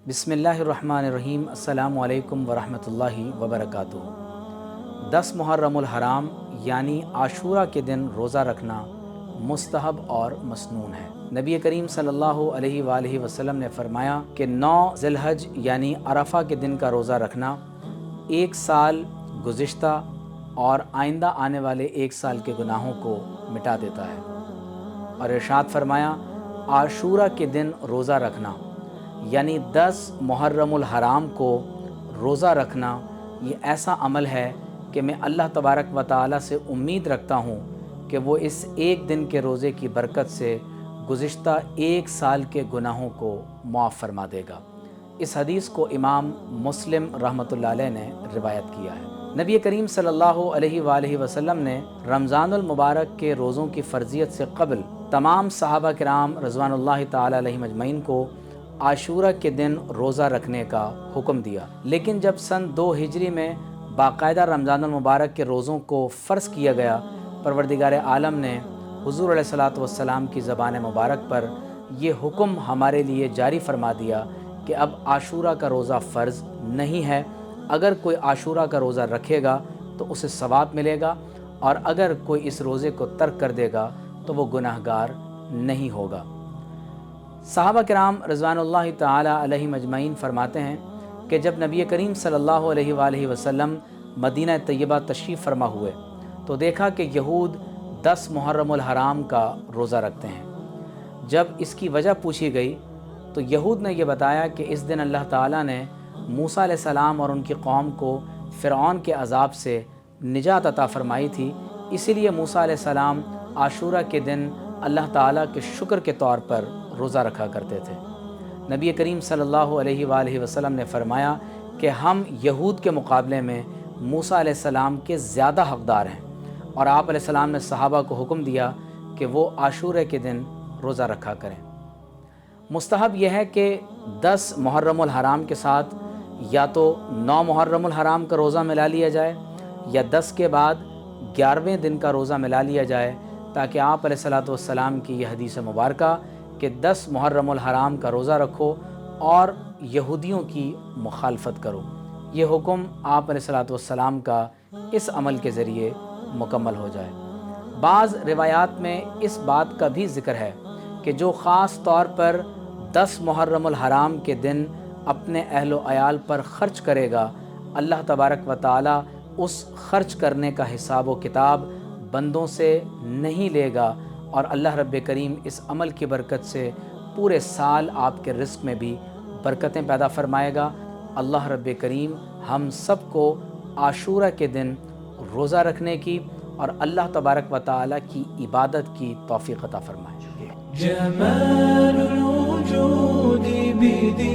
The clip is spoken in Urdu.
بسم اللہ الرحمن الرحیم۔ السلام علیکم ورحمۃ اللہ وبرکاتہ۔ 10 محرم الحرام یعنی عاشورہ کے دن روزہ رکھنا مستحب اور مسنون ہے۔ نبی کریم صلی اللہ علیہ وآلہ وسلم نے فرمایا کہ 9 ذی الحج یعنی عرفہ کے دن کا روزہ رکھنا 1 سال گزشتہ اور آئندہ آنے والے 1 سال کے گناہوں کو مٹا دیتا ہے، اور ارشاد فرمایا عاشورہ کے دن روزہ رکھنا یعنی 10 محرم الحرام کو روزہ رکھنا یہ ایسا عمل ہے کہ میں اللہ تبارک و تعالی سے امید رکھتا ہوں کہ وہ اس ایک دن کے روزے کی برکت سے گزشتہ 1 سال کے گناہوں کو معاف فرما دے گا۔ اس حدیث کو امام مسلم رحمۃ اللہ علیہ نے روایت کیا ہے۔ نبی کریم صلی اللہ علیہ وآلہ وسلم نے رمضان المبارک کے روزوں کی فرضیت سے قبل تمام صحابہ کرام رضوان اللہ تعالی علیہم اجمعین کو عاشورہ کے دن روزہ رکھنے کا حکم دیا، لیکن جب سن 2 ہجری میں باقاعدہ رمضان المبارک کے روزوں کو فرض کیا گیا، پروردگار عالم نے حضور علیہ الصلاۃ والسلام کی زبان مبارک پر یہ حکم ہمارے لیے جاری فرما دیا کہ اب عاشورہ کا روزہ فرض نہیں ہے۔ اگر کوئی عاشورہ کا روزہ رکھے گا تو اسے ثواب ملے گا، اور اگر کوئی اس روزے کو ترک کر دے گا تو وہ گناہ گار نہیں ہوگا۔ صحابہ کرام رضوان اللہ تعالی علیہم اجمعین فرماتے ہیں کہ جب نبی کریم صلی اللہ علیہ وآلہ وسلم مدینہ طیبہ تشریف فرما ہوئے تو دیکھا کہ یہود 10 محرم الحرام کا روزہ رکھتے ہیں۔ جب اس کی وجہ پوچھی گئی تو یہود نے یہ بتایا کہ اس دن اللہ تعالیٰ نے موسیٰ علیہ السلام اور ان کی قوم کو فرعون کے عذاب سے نجات عطا فرمائی تھی، اسی لیے موسیٰ علیہ السلام عاشورہ کے دن اللہ تعالیٰ کے شکر کے طور پر روزہ رکھا کرتے تھے۔ نبی کریم صلی اللہ علیہ وآلہ وسلم نے فرمایا کہ ہم یہود کے مقابلے میں موسیٰ علیہ السلام کے زیادہ حقدار ہیں، اور آپ علیہ السلام نے صحابہ کو حکم دیا کہ وہ عاشورہ کے دن روزہ رکھا کریں۔ مستحب یہ ہے کہ 10 محرم الحرام کے ساتھ یا تو 9 محرم الحرام کا روزہ ملا لیا جائے یا 10 کے بعد 11ویں دن کا روزہ ملا لیا جائے، تاکہ آپ علیہ الصلاۃ والسلام کی یہ حدیث مبارکہ کہ 10 محرم الحرام کا روزہ رکھو اور یہودیوں کی مخالفت کرو، یہ حکم آپ علیہ الصلاۃ والسلام کا اس عمل کے ذریعے مکمل ہو جائے۔ بعض روایات میں اس بات کا بھی ذکر ہے کہ جو خاص طور پر 10 محرم الحرام کے دن اپنے اہل و عیال پر خرچ کرے گا، اللہ تبارک و تعالی اس خرچ کرنے کا حساب و کتاب بندوں سے نہیں لے گا، اور اللہ رب کریم اس عمل کی برکت سے پورے سال آپ کے رزق میں بھی برکتیں پیدا فرمائے گا۔ اللہ رب کریم ہم سب کو عاشورہ کے دن روزہ رکھنے کی اور اللہ تبارک و تعالی کی عبادت کی توفیق عطا فرمائے۔ جمال الوجود بدين